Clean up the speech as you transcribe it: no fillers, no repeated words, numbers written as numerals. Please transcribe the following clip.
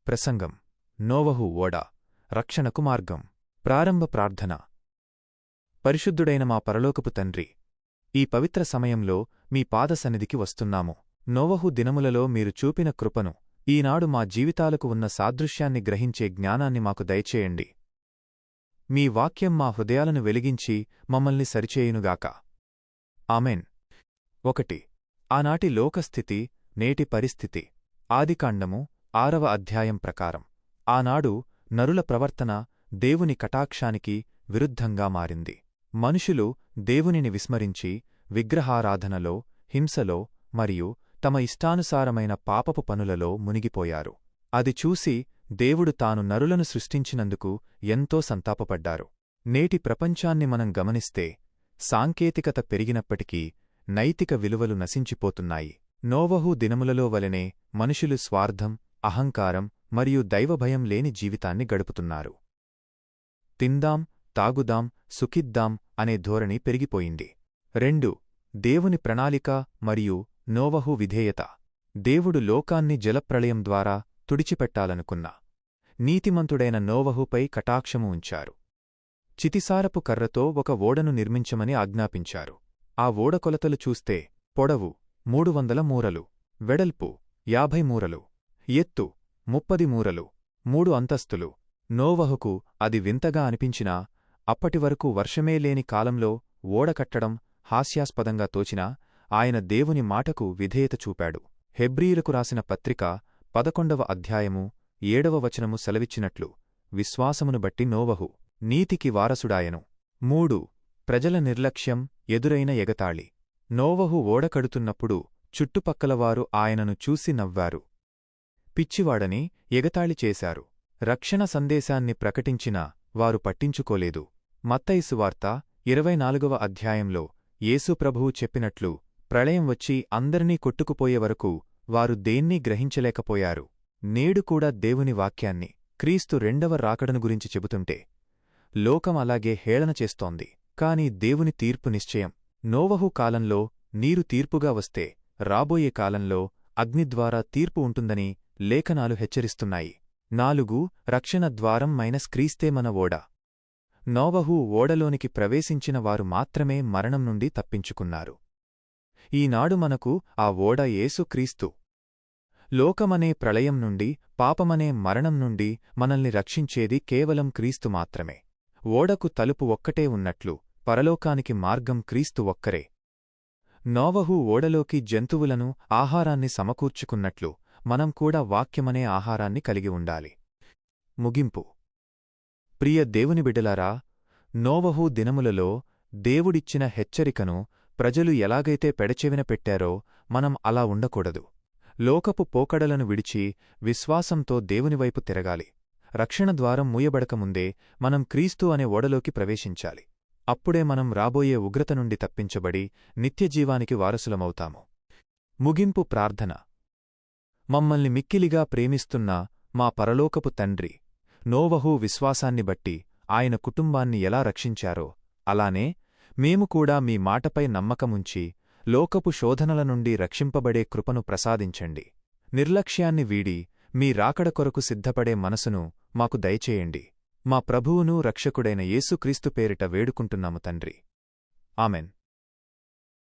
ప్రసంగం నోవహు ఓడ రక్షణకు మార్గం. ప్రారంభ ప్రార్థన. పరిశుద్ధుడైన మా పరలోకపు తండ్రి, ఈ పవిత్ర సమయంలో మీ పాదసన్నిధికి వస్తున్నాము. నోవహు దినములలో మీరు చూపిన కృపను, ఈనాడు మా జీవితాలకు ఉన్న సాదృశ్యాన్ని గ్రహించే జ్ఞానాన్ని మాకు దయచేయండి. మీ వాక్యం మా హృదయాలను వెలిగించి మమ్మల్ని సరిచేయునుగాక. ఆమెన్. 1. ఆనాటి లోకస్థితి, నేటి పరిస్థితి. ఆదికాండము 6వ అధ్యాయం ప్రకారం ఆనాడు నరుల ప్రవర్తన దేవుని కటాక్షానికి విరుద్ధంగా మారింది. మనుషులు దేవునిని విస్మరించి విగ్రహారాధనలో, హింసలో మరియు తమ ఇష్టానుసారమైన పాపపు పనులలో మునిగిపోయారు. అది చూసి దేవుడు తాను నరులను సృష్టించినందుకు ఎంతో సంతాపపడ్డారు. నేటి ప్రపంచాన్ని మనం గమనిస్తే సాంకేతికత పెరిగినప్పటికీ నైతిక విలువలు నశించిపోతున్నాయి. నోవహు దినములలో వలెనే మనుషులు స్వార్థం, అహంకారం మరియు దైవభయం లేని జీవితాన్ని గడుపుతున్నారు. తిందాం, తాగుదాం, సుఖిద్దాం అనే ధోరణి పెరిగిపోయింది. 2. దేవుని ప్రణాళిక మరియు నోవహు విధేయత. దేవుడు లోకాన్ని జలప్రళయం ద్వారా తుడిచిపెట్టాలనుకున్నా నీతిమంతుడైన నోవహుపై కటాక్షము ఉంచారు. చితిసారపు కర్రతో ఒక ఓడను నిర్మించమని ఆజ్ఞాపించారు. ఆ ఓడ కొలతలు చూస్తే పొడవు 300 మూరలు, వెడల్పు 50 మూరలు, ఎత్తు 30 మూరలు, 3 అంతస్తులు. నోవహుకు అది వింతగా అనిపించినా, అప్పటివరకు వర్షమే లేని కాలంలో ఓడ కట్టడం హాస్యాస్పదంగా తోచినా ఆయన దేవుని మాటకు విధేయత చూపాడు. హెబ్రీయులకు రాసిన పత్రిక 11వ అధ్యాయము 7వ వచనము సెలవిచ్చినట్లు, విశ్వాసమును బట్టి నోవహు నీతికి వారసుడాయెను. 3. ప్రజల నిర్లక్ష్యం, ఎదురైన ఎగతాళి. నోవహు ఓడ కడుతున్నప్పుడు చుట్టుపక్కలవారు ఆయనను చూసి నవ్వారు. పిచ్చివాడని ఎగతాళి చేశారు. రక్షణ సందేశాన్ని ప్రకటించినా వారు పట్టించుకోలేదు. మత్తయి సువార్త 24వ అధ్యాయంలో యేసు ప్రభువు చెప్పినట్లు, ప్రళయం వచ్చి అందరినీ కొట్టుకుపోయే వరకు వారు దేన్నీ గ్రహించలేకపోయారు. నేడు కూడా దేవుని వాక్యాన్ని, క్రీస్తు రెండవ రాకడను గురించి చెబుతుంటే లోకం అలాగే హేళన చేస్తోంది. కాని దేవుని తీర్పు నిశ్చయం. నోవహు కాలంలో నీరు తీర్పుగా వస్తే రాబోయే కాలంలో అగ్నిద్వారా తీర్పు ఉంటుందని లేఖనాలు హెచ్చరిస్తున్నాయి. 4. రక్షణ ద్వారం క్రీస్తే మన ఓడ. నోవహు ఓడలోనికి ప్రవేశించిన వారు మాత్రమే మరణం నుండి తప్పించుకున్నారు. ఈనాడు మనకు ఆ ఓడ యేసు క్రీస్తు. లోకమనే ప్రళయం నుండి, పాపమనే మరణం నుండి మనల్ని రక్షించేది కేవలం క్రీస్తు మాత్రమే. ఓడకు తలుపు ఒక్కటే ఉన్నట్లు పరలోకానికి మార్గం క్రీస్తు ఒక్కరే. నోవహు ఓడలోకి జంతువులను, ఆహారాన్ని సమకూర్చుకున్నట్లు మనం కూడా వాక్యమనే ఆహారాన్ని కలిగి ఉండాలి. ముగింపు. ప్రియ దేవుని బిడ్డలారా, నోవహు దినములలో దేవుడిచ్చిన హెచ్చరికను ప్రజలు ఎలాగైతే పెడచెవిన పెట్టారో మనం అలా ఉండకూడదు. లోకపు పోకడలను విడిచి విశ్వాసంతో దేవునివైపు తిరగాలి. రక్షణ ద్వారం మూయబడకముందే మనం క్రీస్తు అనే ఓడలోకి ప్రవేశించాలి. అప్పుడే మనం రాబోయే ఉగ్రత నుండి తప్పించబడి నిత్యజీవానికి వారసులమవుతాము. ముగింపు ప్రార్థన. మమ్మల్ని మిక్కిలిగా ప్రేమిస్తున్న మా పరలోకపు తండ్రి, నోవహు విశ్వాసాన్ని బట్టి ఆయన కుటుంబాన్ని ఎలా రక్షించారో అలానే మేము కూడా మీ మాటపై నమ్మకముంచి లోకపు శోధనల నుండి రక్షింపబడే కృపను ప్రసాదించండి. నిర్లక్ష్యాన్ని వీడి మీ రాకడ కొరకు సిద్ధపడే మనసును మాకు దయచేయండి. మా ప్రభువును రక్షకుడైన యేసుక్రీస్తు పేరిట వేడుకుంటున్నాము తండ్రి. ఆమెన్.